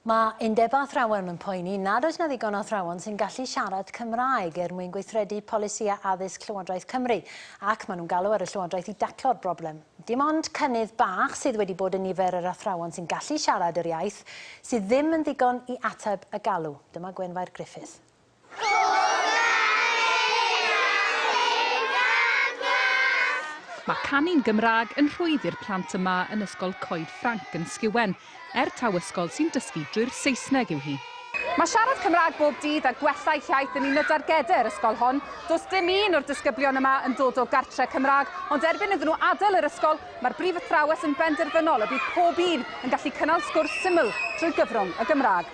Mae undeb o athrawon yn poeni nad oes na ddigon o athrawon sy'n gallu siarad Cymraeg mwyn gweithredu polisïau addysg Llywodraeth Cymru, ac maen nhw'n galw ar y Llywodraeth i daclo'r broblem. Dim ond cynnydd bach sydd wedi bod yn nifer yr athrawon sy'n gallu siarad yr iaith, sydd ddim yn ddigon i ateb y galw. Dyma Gwenfair Griffith. Mae canu'n Gymraeg yn rhwyddi'r plant yma yn ysgol Coed Ffranc yn Sgywen, taw ysgol sy'n dysgu drwy'r Saesneg yw hi. Mae siarad Cymraeg bob dydd a gwellai llaeth yn un o dargedau'r ysgol hon. Does dim un o'r disgyblion yma yn dod o gartre Cymraeg, ond erbyn iddyn nhw adael yr ysgol, mae'r brif athrawes yn benderfynol y bydd pob un yn gallu cynnal sgwrs syml trwy gyfrwng y Gymraeg.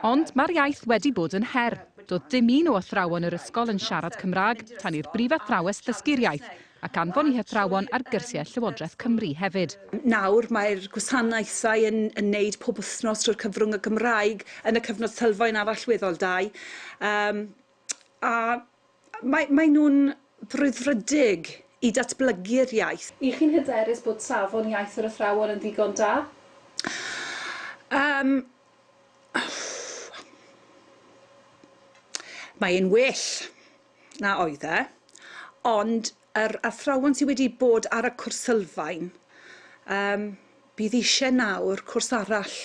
Ond mae'r iaith wedi bod yn her. Doedd dim un o athrawon yr ysgol yn siarad Cymraeg tan i'r brif athrawes ddysgu'r iaith, ac anfon i athrawon ar gyrsiau Llywodraeth Cymru hefyd. Nawr mae'r gwasanaethau yn wneud pob wythnos trwy'r cyfrwng y Gymraeg yn y cyfnod sylfaen arallweddol 2. A mae nhw'n frwdfrydig i datblygu'r iaith. I chi'n hyderus bod safon iaith yr athrawon yn ddigon da? Mae'n well na oedd e, ond yr athrawon sydd wedi bod ar y cwrs sylfaen, bydd eisiau nawr cwrs arall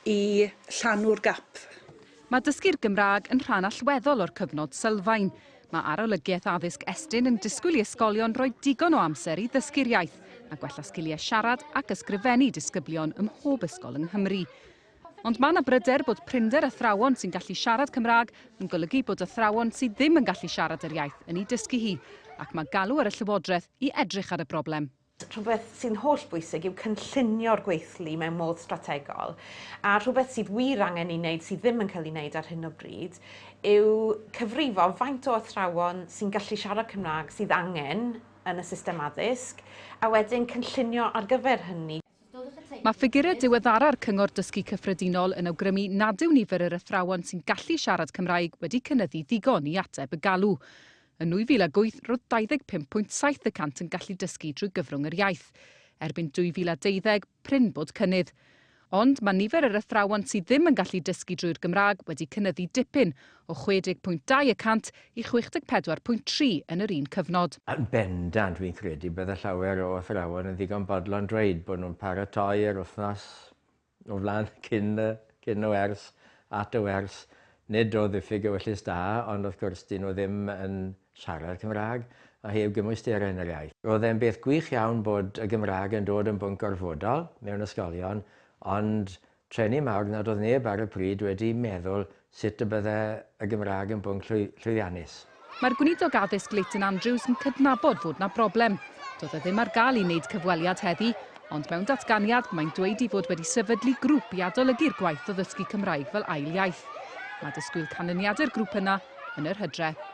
i llanw'r gap. Mae dysgu'r Gymraeg yn rhan allweddol o'r cyfnod sylfaen. Mae arolygiaeth addysg estyn yn disgwyl i ysgolion roi digon o amser i ddysgu'r iaith a gwella sgiliau siarad ac ysgrifennu disgyblion ym mhob ysgol yng Nghymru. Ond mae yna bryder bod Prinder athrawon sy'n gallu siarad Cymraeg yn golygu bod athrawon sydd ddim yn gallu siarad yr iaith yn ei dysgu hi, ac mae galw ar y Llywodraeth i edrych ar y broblem. Rhywbeth sy'n holl bwysig yw cynllunio'r gweithlu mewn modd strategol, a rhywbeth sydd wir angen i wneud sydd ddim yn cael ei wneud ar hyn o bryd yw cyfrifo faint o athrawon sy'n gallu siarad Cymraeg sydd angen yn y system addysg, a wedyn cynllunio ar gyfer hynny. Mae ffigurau diweddara'r Cyngor Dysgu Cyffredinol yn awgrymu nad yw nifer yr athrawon sy'n gallu siarad Cymraeg wedi cynyddu digon i ateb y galw. Yn 2008, roedd 25.7% yn gallu dysgu drwy gyfrwng yr iaith. Erbyn 2012, prin bod cynnydd. Ond mae nifer yr athrawon sydd ddim yn gallu dysgu drwy'r Gymraeg wedi cynyddu dipyn o 60.2% i 64.3% yn yr un cyfnod. Yn bendant dwi'n credu bydd y llawer o athrawon yn ddigon bodlon dweud bod nhw'n paratoi'r wythnos o flaen cyn y wers at y wers. Nid o ddiffyg y wyllus da, ond wrth gwrs dyn nhw ddim yn siarad Cymraeg a heb gymwysterau yn yr iaith. Roedd e'n beth gwych iawn bod y Gymraeg yn dod yn bwnc gorfodol mewn ysgolion, ond treni mawr nad oedd neb ar y pryd wedi meddwl sut y bydde y Gymraeg yn bwnc llwyddiannus. Mae'r gweinidog addysg Leighton Andrews yn cydnabod fod yna broblem. Doedd e ddim ar gael i wneud cyfweliad heddi, ond mewn datganiad mae'n dweud i fod wedi sefydlu grŵp i adolygu'r gwaith o ddysgu Cymraeg fel ail iaith. Mae disgwyl canlyniadau'r grŵp yna yn yr Hydref.